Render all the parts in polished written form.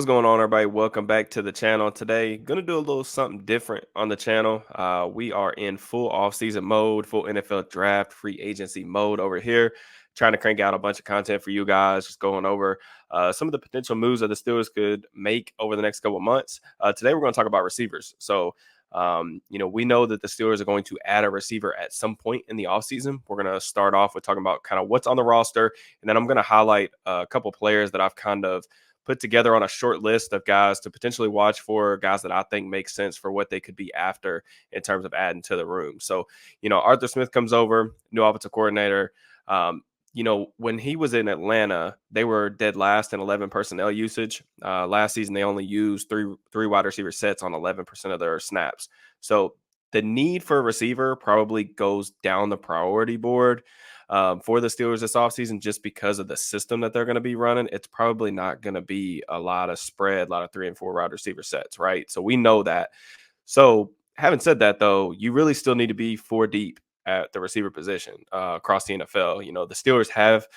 What's going on, everybody? Welcome back to the channel. Today, gonna do a little something different on the channel. We are in full offseason mode, full NFL draft, free agency mode over here, trying to crank out a bunch of content for you guys, just going over some of the potential moves that the Steelers could make over the next couple of months. Today, we're going to talk about receivers. We know that the Steelers are going to add a receiver at some point in the offseason. We're going to start off with talking about kind of what's on the roster, and then I'm going to highlight a couple players that I've kind of put together on a short list of guys to potentially watch for, guys that I think make sense for what they could be after in terms of adding to the room. So, Arthur Smith comes over, new offensive coordinator. When he was in Atlanta, they were dead last in 11 personnel usage. Last season, they only used three wide receiver sets on 11% of their snaps. So the need for a receiver probably goes down the priority board for the Steelers this offseason just because of the system that they're going to be running. It's probably not going to be a lot of spread, a lot of 3 and 4 wide receiver sets, right? So we know that. So having said that, though, you really still need to be 4 deep at the receiver position across the NFL. The Steelers have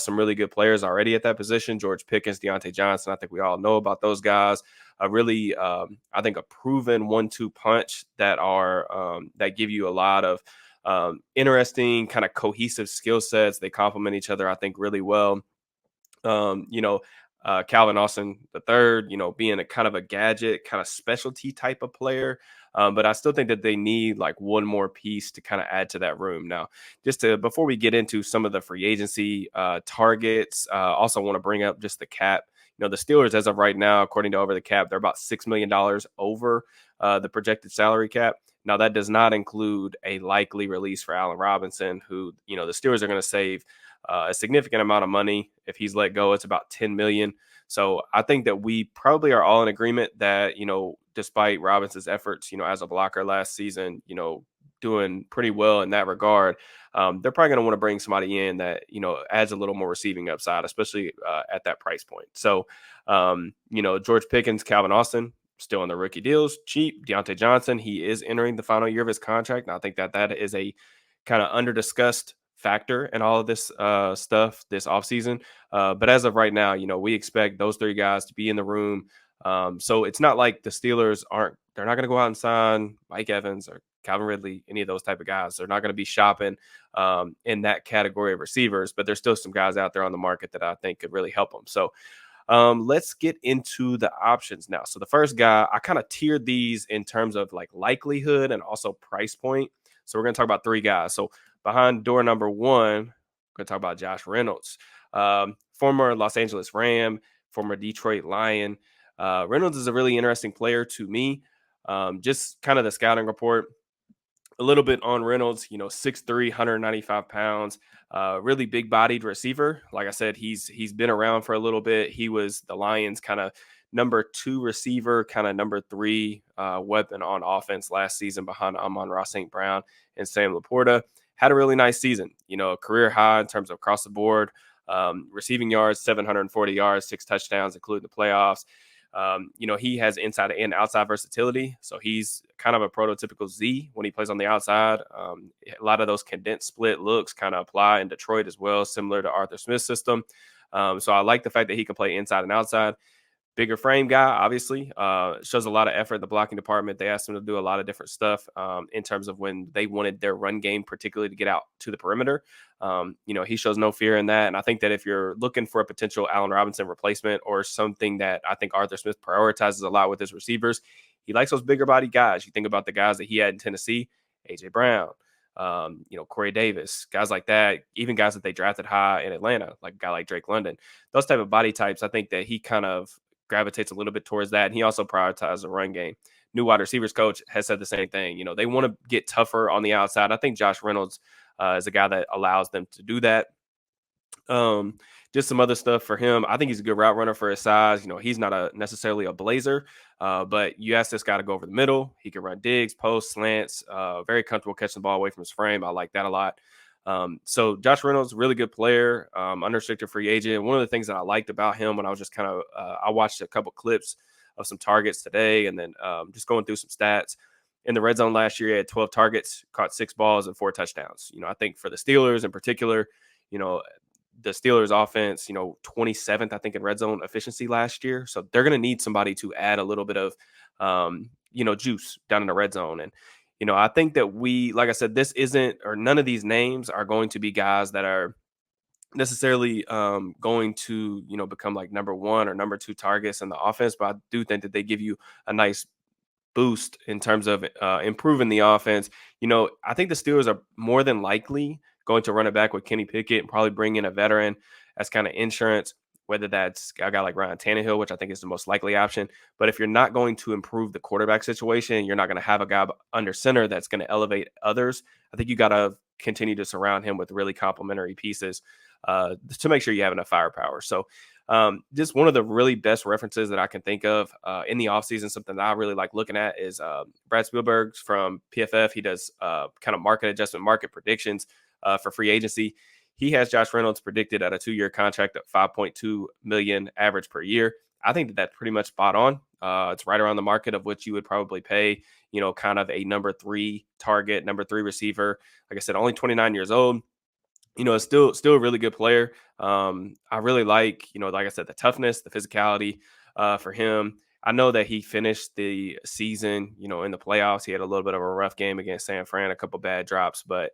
some really good players already at that position. George Pickens, Deontay Johnson. I think we all know about those guys. I think a proven 1-2 punch that give you a lot of interesting kind of cohesive skill sets. They complement each other, I think, really well. Calvin Austin the third, being a kind of a gadget, kind of specialty type of player. But I still think that they need like one more piece to kind of add to that room. Now, before we get into some of the free agency targets, also want to bring up just the cap. The Steelers, as of right now, according to Over the Cap, they're about $6 million over the projected salary cap. Now, that does not include a likely release for Allen Robinson, who, the Steelers are going to save a significant amount of money. If he's let go, it's about $10 million. So I think that we probably are all in agreement that, despite Robinson's efforts, as a blocker last season, doing pretty well in that regard, they're probably going to want to bring somebody in that, adds a little more receiving upside, especially at that price point. So, George Pickens, Calvin Austin, still in the rookie deals, cheap. Deontay Johnson, he is entering the final year of his contract. And I think that is a kind of under-discussed factor in all of this stuff this offseason. But as of right now, we expect those 3 guys to be in the room. So it's not like the Steelers they're not going to go out and sign Mike Evans or Calvin Ridley, any of those type of guys. They're not going to be shopping in that category of receivers, but there's still some guys out there on the market that I think could really help them. So let's get into the options now. So the first guy, I kind of tiered these in terms of like likelihood and also price point. So we're going to talk about 3 guys. So behind door number 1, we're going to talk about Josh Reynolds, former Los Angeles Ram, former Detroit Lion. Reynolds is a really interesting player to me. Just kind of the scouting report. A little bit on Reynolds, 6'3", 195 pounds, really big-bodied receiver. Like I said, he's been around for a little bit. He was the Lions' kind of number 2 receiver, kind of number 3 weapon on offense last season behind Amon-Ra St. Brown and Sam Laporta. Had a really nice season, a career high in terms of across the board. Receiving yards, 740 yards, 6 touchdowns, including the playoffs. He has inside and outside versatility. So he's kind of a prototypical Z when he plays on the outside. A lot of those condensed split looks kind of apply in Detroit as well, similar to Arthur Smith's system. So I like the fact that he can play inside and outside. Bigger frame guy, obviously, shows a lot of effort in the blocking department. They asked him to do a lot of different stuff in terms of when they wanted their run game, particularly to get out to the perimeter. He shows no fear in that. And I think that if you're looking for a potential Allen Robinson replacement or something that I think Arthur Smith prioritizes a lot with his receivers, he likes those bigger body guys. You think about the guys that he had in Tennessee, A.J. Brown, Corey Davis, guys like that, even guys that they drafted high in Atlanta, like a guy like Drake London, those type of body types. I think that he kind of gravitates a little bit towards that. And he also prioritizes the run game. New wide receivers coach has said the same thing. They want to get tougher on the outside. I think Josh Reynolds is a guy that allows them to do that. Just some other stuff for him. I think he's a good route runner for his size. He's not necessarily a blazer, but you ask this guy to go over the middle. He can run digs, posts, slants, very comfortable catching the ball away from his frame. I like that a lot. So Josh Reynolds, really good player, unrestricted free agent. One of the things that I liked about him when I was just kind of, I watched a couple clips of some targets today and then just going through some stats. In the red zone last year, he had 12 targets, caught 6 balls and 4 touchdowns. I think for the Steelers in particular, the Steelers offense, 27th, I think, in red zone efficiency last year. So they're going to need somebody to add a little bit of, juice down in the red zone. And, I think that like I said, this isn't, or none of these names are going to be guys that are necessarily going to, become like number one or number two targets in the offense. But I do think that they give you a nice boost in terms of improving the offense. I think the Steelers are more than likely going to run it back with Kenny Pickett and probably bring in a veteran as kind of insurance, whether that's a guy like Ryan Tannehill, which I think is the most likely option. But if you're not going to improve the quarterback situation, you're not going to have a guy under center that's going to elevate others. I think you got to continue to surround him with really complementary pieces to make sure you have enough firepower. So just one of the really best references that I can think of in the offseason, something that I really like looking at is Brad Spielberg from PFF. He does kind of market adjustment, market predictions for free agency. He has Josh Reynolds predicted at a 2-year contract at $5.2 million average per year. I think that that's pretty much spot on. It's right around the market of what you would probably pay, kind of a number 3 target, number 3 receiver. Like I said, only 29 years old. Is still a really good player. I really like, like I said, the toughness, the physicality for him. I know that he finished the season, in the playoffs. He had a little bit of a rough game against San Fran, a couple bad drops, but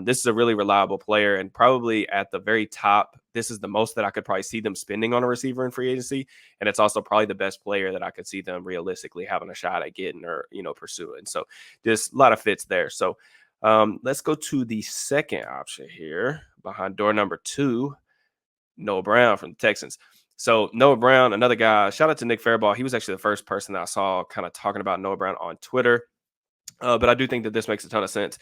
this is a really reliable player, and probably at the very top, this is the most that I could probably see them spending on a receiver in free agency, and it's also probably the best player that I could see them realistically having a shot at getting or pursuing. So just a lot of fits there. So let's go to the second option here behind door number 2, Noah Brown from the Texans. So Noah Brown, another guy, shout out to Nick Fairball. He was actually the first person that I saw kind of talking about Noah Brown on Twitter. But I do think that this makes a ton of sense.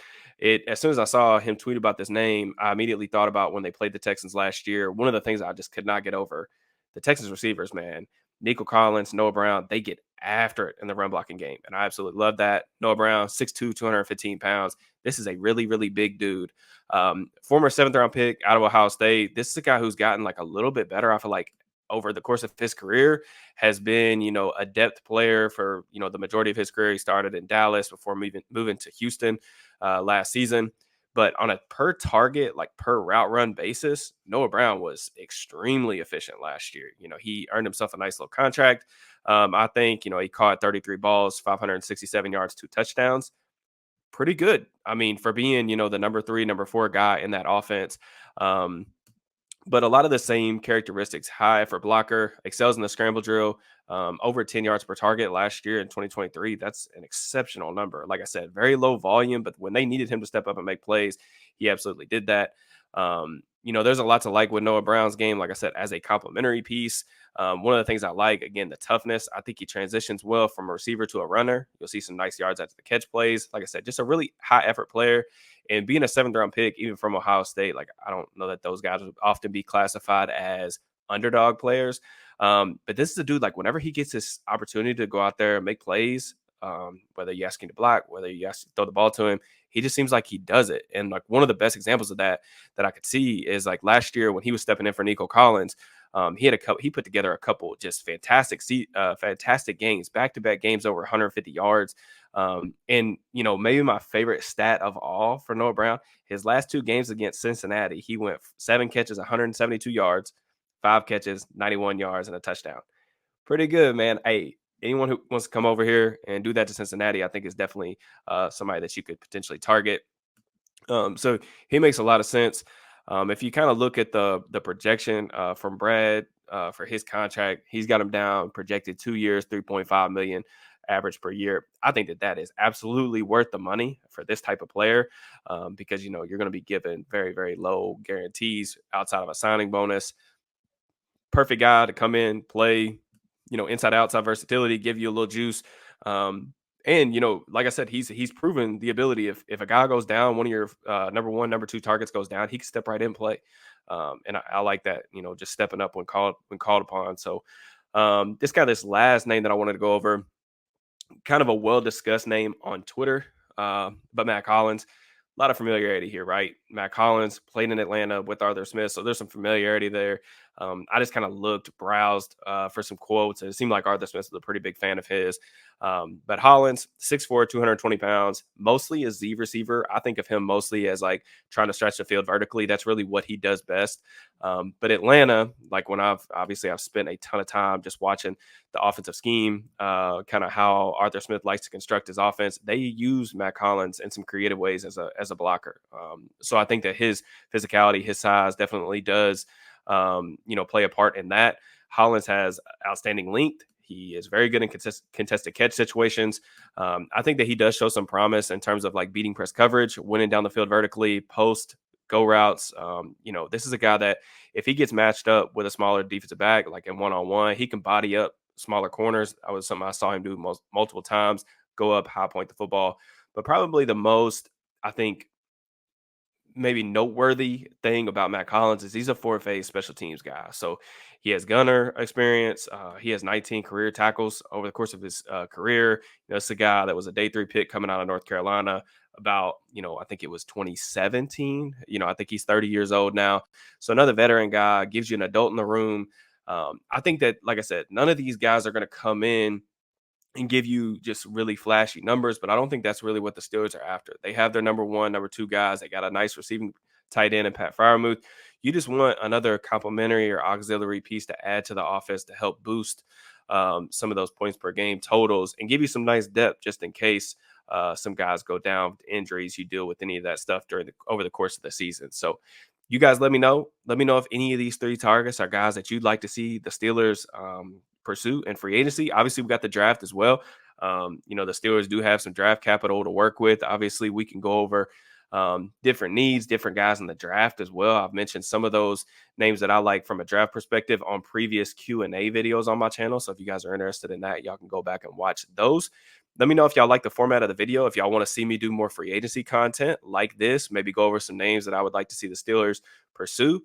As soon as I saw him tweet about this name, I immediately thought about when they played the Texans last year. One of the things I just could not get over, the Texans receivers, man, Nico Collins, Noah Brown, they get after it in the run blocking game. And I absolutely love that. Noah Brown, 6'2", 215 pounds. This is a really, really big dude. Former 7th-round pick out of Ohio State. This is a guy who's gotten like a little bit better, I feel like, over the course of his career, has been, a depth player for, the majority of his career. He started in Dallas before moving to Houston last season. But on a per target, like per route run basis, Noah Brown was extremely efficient last year. He earned himself a nice little contract. I think, he caught 33 balls, 567 yards, 2 touchdowns. Pretty good. I mean, for being, the number 3, number 4 guy in that offense. But a lot of the same characteristics: high effort blocker, excels in the scramble drill, over 10 yards per target last year in 2023. That's an exceptional number. Like I said, very low volume, but when they needed him to step up and make plays, he absolutely did that. There's a lot to like with Noah Brown's game, like I said, as a complementary piece. One of the things I like, again, the toughness. I think he transitions well from a receiver to a runner. You'll see some nice yards after the catch plays. Like I said, just a really high effort player. And being a 7th-round pick, even from Ohio State, like I don't know that those guys would often be classified as underdog players. But this is a dude, like whenever he gets this opportunity to go out there and make plays, whether you ask him to block, whether you ask to throw the ball to him, he just seems like he does it. And like one of the best examples of that I could see is like last year when he was stepping in for Nico Collins. He put together a couple just fantastic games, back-to-back games over 150 yards. And maybe my favorite stat of all for Noah Brown, his last 2 games against Cincinnati, he went 7 catches, 172 yards, 5 catches, 91 yards, and a touchdown. Pretty good, man. Hey, anyone who wants to come over here and do that to Cincinnati, I think is definitely somebody that you could potentially target. So he makes a lot of sense. If you kind of look at the projection from Brad for his contract, he's got him down projected 2 years, $3.5 million average per year. I think that is absolutely worth the money for this type of player because you're going to be given very, very low guarantees outside of a signing bonus. Perfect guy to come in, play, inside outside versatility, give you a little juice. And like I said, he's proven the ability. If a guy goes down, one of your number 1, number 2 targets goes down, he can step right in and play. And I like that, just stepping up when called upon. So this last name that I wanted to go over, kind of a well-discussed name on Twitter, but Mack Hollins. A lot of familiarity here, right? Mack Hollins played in Atlanta with Arthur Smith, so there's some familiarity there. I just kind of looked, browsed for some quotes, and it seemed like Arthur Smith was a pretty big fan of his. But Hollins, 6'4", 220 pounds, mostly a Z receiver. I think of him mostly as like trying to stretch the field vertically. That's really what he does best. But Atlanta, like when I've spent a ton of time just watching the offensive scheme, kind of how Arthur Smith likes to construct his offense. They use Mack Hollins in some creative ways as a blocker. So I think that his physicality, his size, definitely does play a part in that. Hollins has outstanding length. He is very good in contested catch situations. I think that he does show some promise in terms of like beating press coverage, winning down the field vertically, post, go routes. This is a guy that if he gets matched up with a smaller defensive back, like in one-on-one, he can body up smaller corners. That was something I saw him do multiple times, go up, high point the football. But probably the most, I think, maybe noteworthy thing about Matt Collins is he's a 4 phase special teams guy. So he has gunner experience. He has 19 career tackles over the course of his career. It's a guy that was a day 3 pick coming out of North Carolina about, I think it was 2017. I think he's 30 years old now. So another veteran guy, gives you an adult in the room. I think that, like I said, none of these guys are going to come in and give you just really flashy numbers. But I don't think that's really what the Steelers are after. They have their number one, number two guys. They got a nice receiving tight end and Pat Fryermuth. You just want another complementary or auxiliary piece to add to the offense to help boost some of those points per game totals and give you some nice depth just in case some guys go down with injuries. You deal with any of that stuff over the course of the season. So you guys let me know. Let me know if any of these three targets are guys that you'd like to see the Steelers pursue and free agency. Obviously, we got the draft as well. The Steelers do have some draft capital to work with. Obviously, we can go over different needs, different guys in the draft as well. I've mentioned some of those names that I like from a draft perspective on previous Q&A videos on my channel. So if you guys are interested in that, y'all can go back and watch those. Let me know if y'all like the format of the video. If y'all want to see me do more free agency content like this, maybe go over some names that I would like to see the Steelers pursue.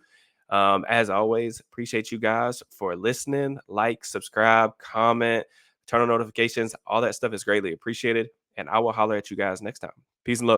As always, appreciate you guys for listening. Like, subscribe, comment, turn on notifications. All that stuff is greatly appreciated. And I will holler at you guys next time. Peace and love.